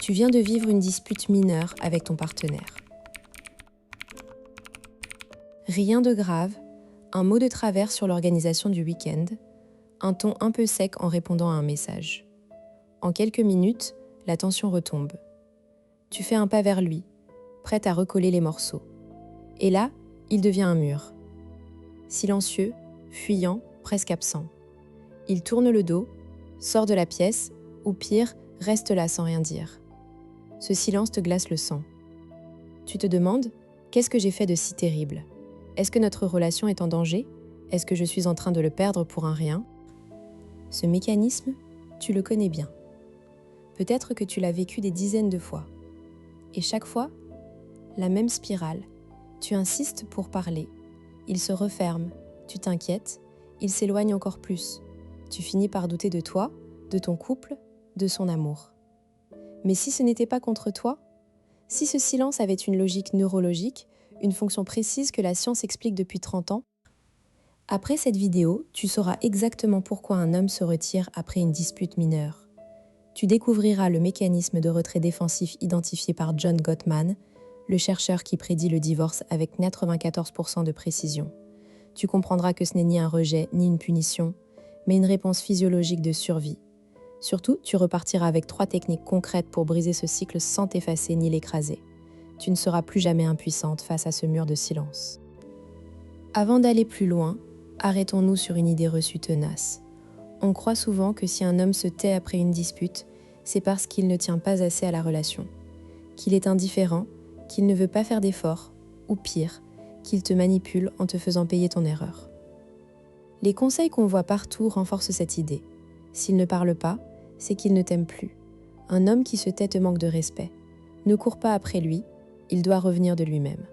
Tu viens de vivre une dispute mineure avec ton partenaire. Rien de grave, un mot de travers sur l'organisation du week-end, un ton un peu sec en répondant à un message. En quelques minutes, la tension retombe. Tu fais un pas vers lui, prête à recoller les morceaux. Et là, il devient un mur. Silencieux, fuyant, presque absent. Il tourne le dos, sort de la pièce, ou pire, reste là sans rien dire. Ce silence te glace le sang. Tu te demandes, qu'est-ce que j'ai fait de si terrible ? Est-ce que notre relation est en danger ? Est-ce que je suis en train de le perdre pour un rien ? Ce mécanisme, tu le connais bien. Peut-être que tu l'as vécu des dizaines de fois. Et chaque fois, la même spirale. Tu insistes pour parler. Il se referme, tu t'inquiètes, il s'éloigne encore plus. Tu finis par douter de toi, de ton couple, de son amour. Mais si ce n'était pas contre toi ? Si ce silence avait une logique neurologique, une fonction précise que la science explique depuis 30 ans, après cette vidéo, tu sauras exactement pourquoi un homme se retire après une dispute mineure. Tu découvriras le mécanisme de retrait défensif identifié par John Gottman, le chercheur qui prédit le divorce avec 94% de précision. Tu comprendras que ce n'est ni un rejet ni une punition, mais une réponse physiologique de survie. Surtout, tu repartiras avec 3 techniques concrètes pour briser ce cycle sans t'effacer ni l'écraser. Tu ne seras plus jamais impuissante face à ce mur de silence. Avant d'aller plus loin, arrêtons-nous sur une idée reçue tenace. On croit souvent que si un homme se tait après une dispute, c'est parce qu'il ne tient pas assez à la relation, qu'il est indifférent, qu'il ne veut pas faire d'efforts, ou pire, qu'il te manipule en te faisant payer ton erreur. Les conseils qu'on voit partout renforcent cette idée. S'il ne parle pas, c'est qu'il ne t'aime plus. Un homme qui se tait te manque de respect. Ne cours pas après lui, il doit revenir de lui-même.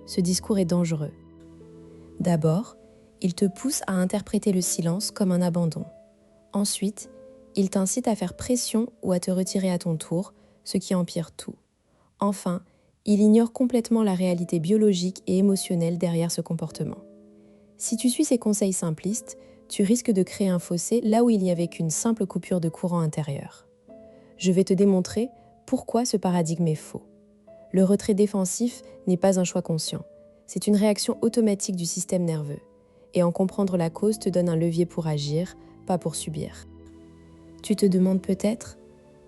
Ce discours est dangereux. D'abord, il te pousse à interpréter le silence comme un abandon. Ensuite, il t'incite à faire pression ou à te retirer à ton tour, ce qui empire tout. Enfin, il ignore complètement la réalité biologique et émotionnelle derrière ce comportement. Si tu suis ces conseils simplistes, tu risques de créer un fossé là où il n'y avait qu'une simple coupure de courant intérieur. Je vais te démontrer pourquoi ce paradigme est faux. Le retrait défensif n'est pas un choix conscient. C'est une réaction automatique du système nerveux. Et en comprendre la cause te donne un levier pour agir, pas pour subir. Tu te demandes peut-être,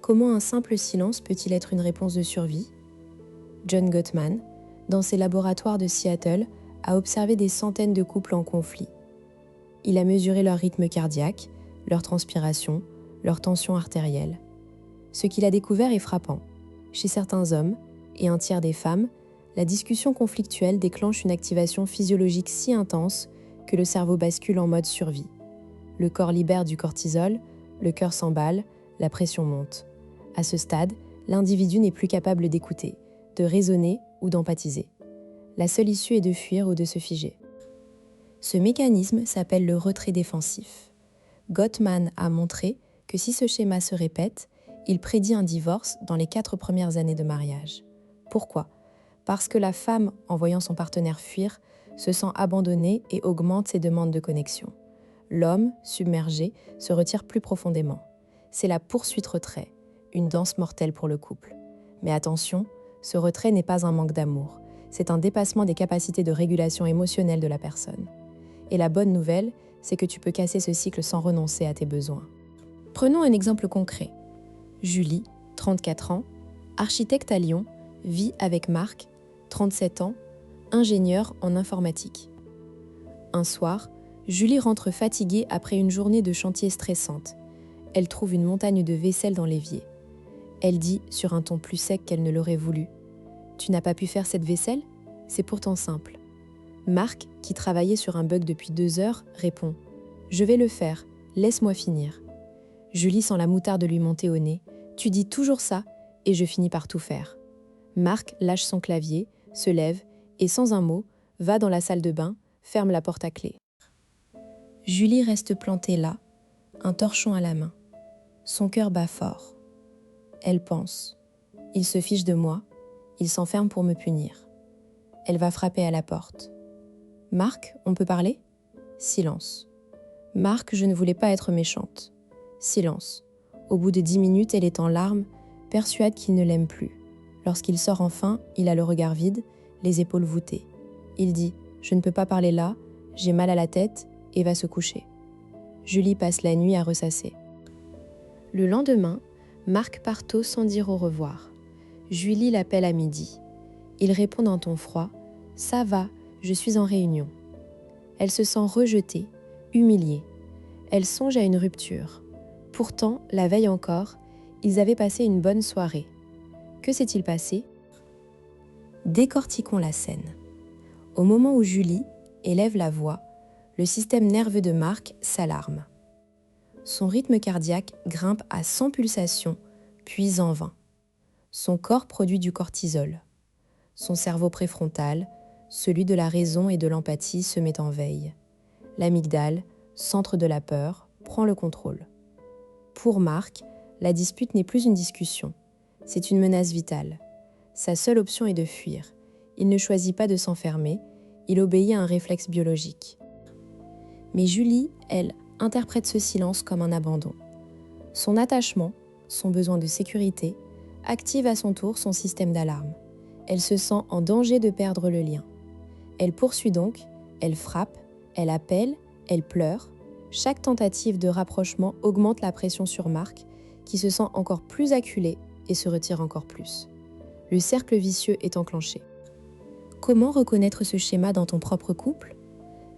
comment un simple silence peut-il être une réponse de survie ? John Gottman, dans ses laboratoires de Seattle, a observé des centaines de couples en conflit. Il a mesuré leur rythme cardiaque, leur transpiration, leur tension artérielle. Ce qu'il a découvert est frappant. Chez certains hommes, et un tiers des femmes, la discussion conflictuelle déclenche une activation physiologique si intense que le cerveau bascule en mode survie. Le corps libère du cortisol, le cœur s'emballe, la pression monte. À ce stade, l'individu n'est plus capable d'écouter, de raisonner ou d'empathiser. La seule issue est de fuir ou de se figer. Ce mécanisme s'appelle le retrait défensif. Gottman a montré que si ce schéma se répète, il prédit un divorce dans les 4 premières années de mariage. Pourquoi ? Parce que la femme, en voyant son partenaire fuir, se sent abandonnée et augmente ses demandes de connexion. L'homme, submergé, se retire plus profondément. C'est la poursuite-retrait, une danse mortelle pour le couple. Mais attention, ce retrait n'est pas un manque d'amour. C'est un dépassement des capacités de régulation émotionnelle de la personne. Et la bonne nouvelle, c'est que tu peux casser ce cycle sans renoncer à tes besoins. Prenons un exemple concret. Julie, 34 ans, architecte à Lyon, vit avec Marc, 37 ans, ingénieur en informatique. Un soir, Julie rentre fatiguée après une journée de chantier stressante. Elle trouve une montagne de vaisselle dans l'évier. Elle dit, sur un ton plus sec qu'elle ne l'aurait voulu, « Tu n'as pas pu faire cette vaisselle ? C'est pourtant simple. » Marc, qui travaillait sur un bug depuis 2 heures, répond « Je vais le faire, laisse-moi finir. » Julie sent la moutarde lui monter au nez. « Tu dis toujours ça, et je finis par tout faire. » Marc lâche son clavier, se lève et sans un mot, va dans la salle de bain, ferme la porte à clé. Julie reste plantée là, un torchon à la main. Son cœur bat fort. Elle pense « Il se fiche de moi, il s'enferme pour me punir. » Elle va frapper à la porte. « Marc, on peut parler ?» Silence. « Marc, je ne voulais pas être méchante. » Silence. Au bout de 10 minutes, elle est en larmes. persuade qu'il ne l'aime plus. Lorsqu'il sort enfin, il a le regard vide, les épaules voûtées. Il dit « Je ne peux pas parler là, j'ai mal à la tête » et va se coucher. Julie passe la nuit à ressasser. Le lendemain, Marc part tôt sans dire au revoir. Julie l'appelle à midi. Il répond d'un ton froid « Ça va, je suis en réunion ». Elle se sent rejetée, humiliée. Elle songe à une rupture. Pourtant, la veille encore, ils avaient passé une bonne soirée. Que s'est-il passé? Décortiquons la scène. Au moment où Julie élève la voix, le système nerveux de Marc s'alarme. Son rythme cardiaque grimpe à 100 pulsations, puis en 20. Son corps produit du cortisol. Son cerveau préfrontal, celui de la raison et de l'empathie, se met en veille. L'amygdale, centre de la peur, prend le contrôle. Pour Marc, la dispute n'est plus une discussion, c'est une menace vitale. Sa seule option est de fuir. Il ne choisit pas de s'enfermer, il obéit à un réflexe biologique. Mais Julie, elle, interprète ce silence comme un abandon. Son attachement, son besoin de sécurité, active à son tour son système d'alarme. Elle se sent en danger de perdre le lien. Elle poursuit donc, elle frappe, elle appelle, elle pleure. Chaque tentative de rapprochement augmente la pression sur Marc, qui se sent encore plus acculé et se retire encore plus. Le cercle vicieux est enclenché. Comment reconnaître ce schéma dans ton propre couple?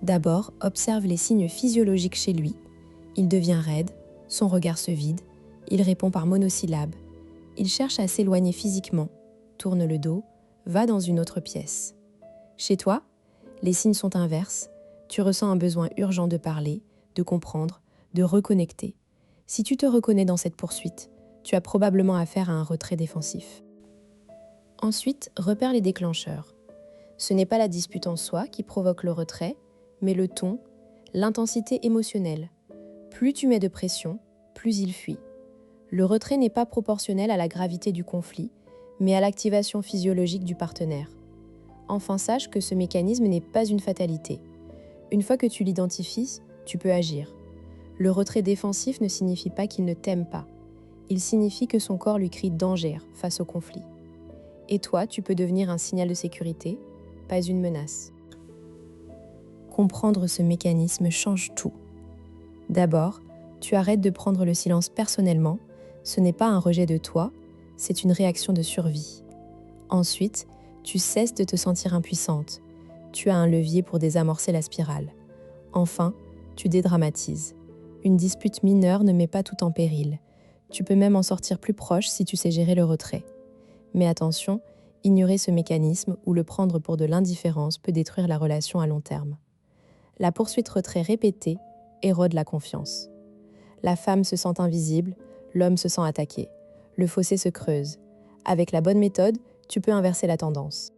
D'abord, observe les signes physiologiques chez lui. Il devient raide, son regard se vide, il répond par monosyllabes. Il cherche à s'éloigner physiquement, tourne le dos, va dans une autre pièce. Chez toi, les signes sont inverses. Tu ressens un besoin urgent de parler, de comprendre, de reconnecter. Si tu te reconnais dans cette poursuite, tu as probablement affaire à un retrait défensif. Ensuite, repère les déclencheurs. Ce n'est pas la dispute en soi qui provoque le retrait, mais le ton, l'intensité émotionnelle. Plus tu mets de pression, plus il fuit. Le retrait n'est pas proportionnel à la gravité du conflit, mais à l'activation physiologique du partenaire. Enfin, sache que ce mécanisme n'est pas une fatalité. Une fois que tu l'identifies, tu peux agir. Le retrait défensif ne signifie pas qu'il ne t'aime pas. Il signifie que son corps lui crie danger face au conflit. Et toi, tu peux devenir un signal de sécurité, pas une menace. Comprendre ce mécanisme change tout. D'abord, tu arrêtes de prendre le silence personnellement. Ce n'est pas un rejet de toi, c'est une réaction de survie. Ensuite, tu cesses de te sentir impuissante. Tu as un levier pour désamorcer la spirale. Enfin, tu dédramatises. Une dispute mineure ne met pas tout en péril. Tu peux même en sortir plus proche si tu sais gérer le retrait. Mais attention, ignorer ce mécanisme ou le prendre pour de l'indifférence peut détruire la relation à long terme. La poursuite-retrait répétée érode la confiance. La femme se sent invisible, l'homme se sent attaqué. Le fossé se creuse. Avec la bonne méthode, tu peux inverser la tendance.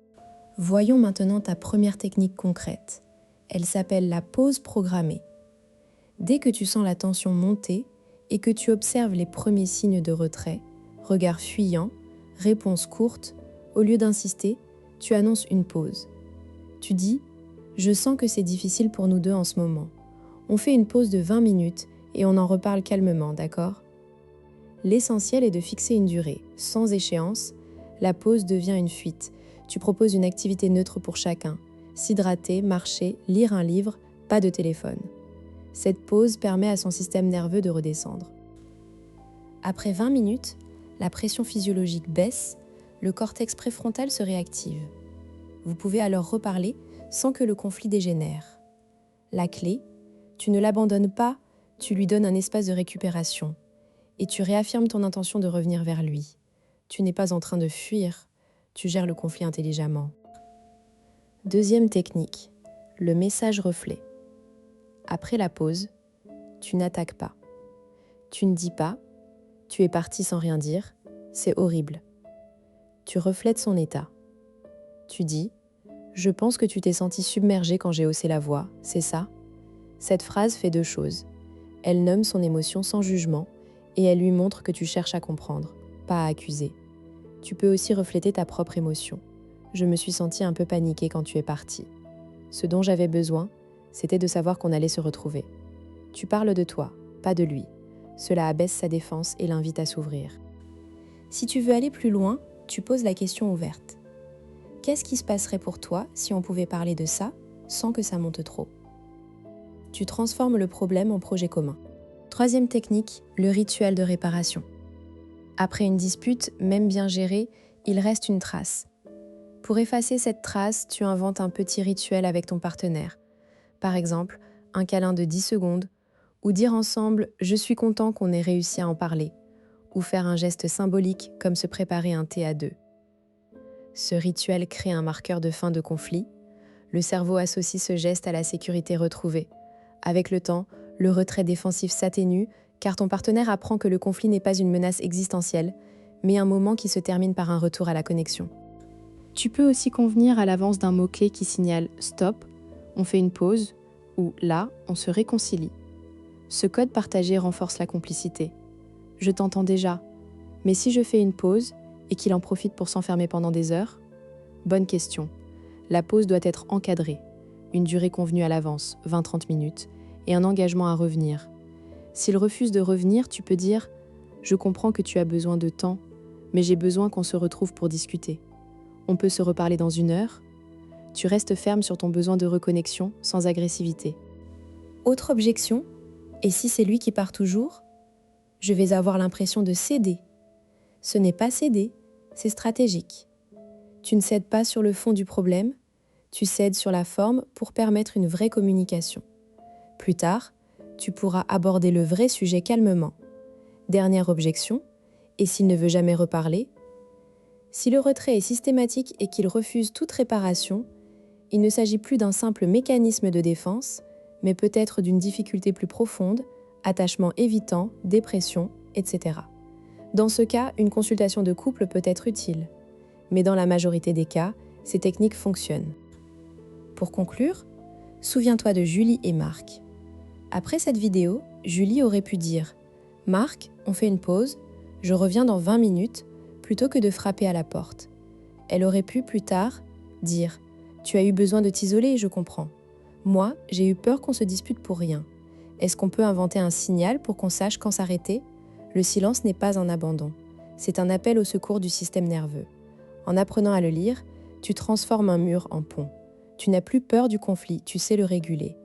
Voyons maintenant ta première technique concrète. Elle s'appelle la pause programmée. Dès que tu sens la tension monter et que tu observes les premiers signes de retrait, regard fuyant, réponse courte, au lieu d'insister, tu annonces une pause. Tu dis « Je sens que c'est difficile pour nous deux en ce moment. On fait une pause de 20 minutes et on en reparle calmement, d'accord ?» L'essentiel est de fixer une durée. Sans échéance, la pause devient une fuite. Tu proposes une activité neutre pour chacun. S'hydrater, marcher, lire un livre, pas de téléphone. Cette pause permet à son système nerveux de redescendre. Après 20 minutes, la pression physiologique baisse, le cortex préfrontal se réactive. Vous pouvez alors reparler sans que le conflit dégénère. La clé, tu ne l'abandonnes pas, tu lui donnes un espace de récupération. Et tu réaffirmes ton intention de revenir vers lui. Tu n'es pas en train de fuir, tu gères le conflit intelligemment. Deuxième technique, le message reflet. Après la pause, tu n'attaques pas. Tu ne dis pas « tu es parti sans rien dire, c'est horrible ». Tu reflètes son état. Tu dis « je pense que tu t'es senti submergé quand j'ai haussé la voix, c'est ça ?» Cette phrase fait deux choses. Elle nomme son émotion sans jugement et elle lui montre que tu cherches à comprendre, pas à accuser. Tu peux aussi refléter ta propre émotion. Je me suis sentie un peu paniquée quand tu es parti. Ce dont j'avais besoin, c'était de savoir qu'on allait se retrouver. Tu parles de toi, pas de lui. Cela abaisse sa défense et l'invite à s'ouvrir. Si tu veux aller plus loin, tu poses la question ouverte. Qu'est-ce qui se passerait pour toi si on pouvait parler de ça sans que ça monte trop? Tu transformes le problème en projet commun. Troisième technique, le rituel de réparation. Après une dispute, même bien gérée, il reste une trace. Pour effacer cette trace, tu inventes un petit rituel avec ton partenaire. Par exemple, un câlin de 10 secondes, ou dire ensemble « je suis content qu'on ait réussi à en parler », ou faire un geste symbolique comme se préparer un thé à deux. Ce rituel crée un marqueur de fin de conflit. Le cerveau associe ce geste à la sécurité retrouvée. Avec le temps, le retrait défensif s'atténue car ton partenaire apprend que le conflit n'est pas une menace existentielle, mais un moment qui se termine par un retour à la connexion. Tu peux aussi convenir à l'avance d'un mot-clé qui signale « stop », on fait une pause, ou « là, on se réconcilie ». Ce code partagé renforce la complicité. Je t'entends déjà, mais si je fais une pause et qu'il en profite pour s'enfermer pendant des heures? Bonne question. La pause doit être encadrée, une durée convenue à l'avance, 20-30 minutes, et un engagement à revenir. S'il refuse de revenir, tu peux dire « Je comprends que tu as besoin de temps, mais j'ai besoin qu'on se retrouve pour discuter. On peut se reparler dans 1 heure ?» Tu restes ferme sur ton besoin de reconnexion, sans agressivité. Autre objection, et si c'est lui qui part toujours? Je vais avoir l'impression de céder. Ce n'est pas céder, c'est stratégique. Tu ne cèdes pas sur le fond du problème, tu cèdes sur la forme pour permettre une vraie communication. Plus tard, tu pourras aborder le vrai sujet calmement. Dernière objection, et s'il ne veut jamais reparler? Si le retrait est systématique et qu'il refuse toute réparation, il ne s'agit plus d'un simple mécanisme de défense, mais peut-être d'une difficulté plus profonde, attachement évitant, dépression, etc. Dans ce cas, une consultation de couple peut être utile. Mais dans la majorité des cas, ces techniques fonctionnent. Pour conclure, souviens-toi de Julie et Marc. Après cette vidéo, Julie aurait pu dire « Marc, on fait une pause, je reviens dans 20 minutes » plutôt que de frapper à la porte. Elle aurait pu plus tard dire « Tu as eu besoin de t'isoler, je comprends. Moi, j'ai eu peur qu'on se dispute pour rien. Est-ce qu'on peut inventer un signal pour qu'on sache quand s'arrêter ? Le silence n'est pas un abandon. C'est un appel au secours du système nerveux. En apprenant à le lire, tu transformes un mur en pont. Tu n'as plus peur du conflit, tu sais le réguler.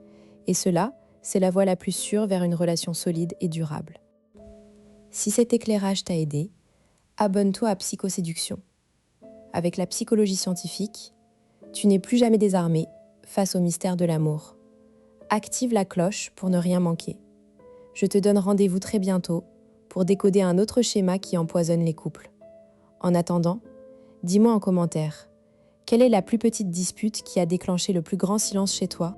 Et cela, c'est la voie la plus sûre vers une relation solide et durable. Si cet éclairage t'a aidé, abonne-toi à Psychoséduction. Avec la psychologie scientifique, tu n'es plus jamais désarmé face au mystère de l'amour. Active la cloche pour ne rien manquer. Je te donne rendez-vous très bientôt pour décoder un autre schéma qui empoisonne les couples. En attendant, dis-moi en commentaire, quelle est la plus petite dispute qui a déclenché le plus grand silence chez toi ?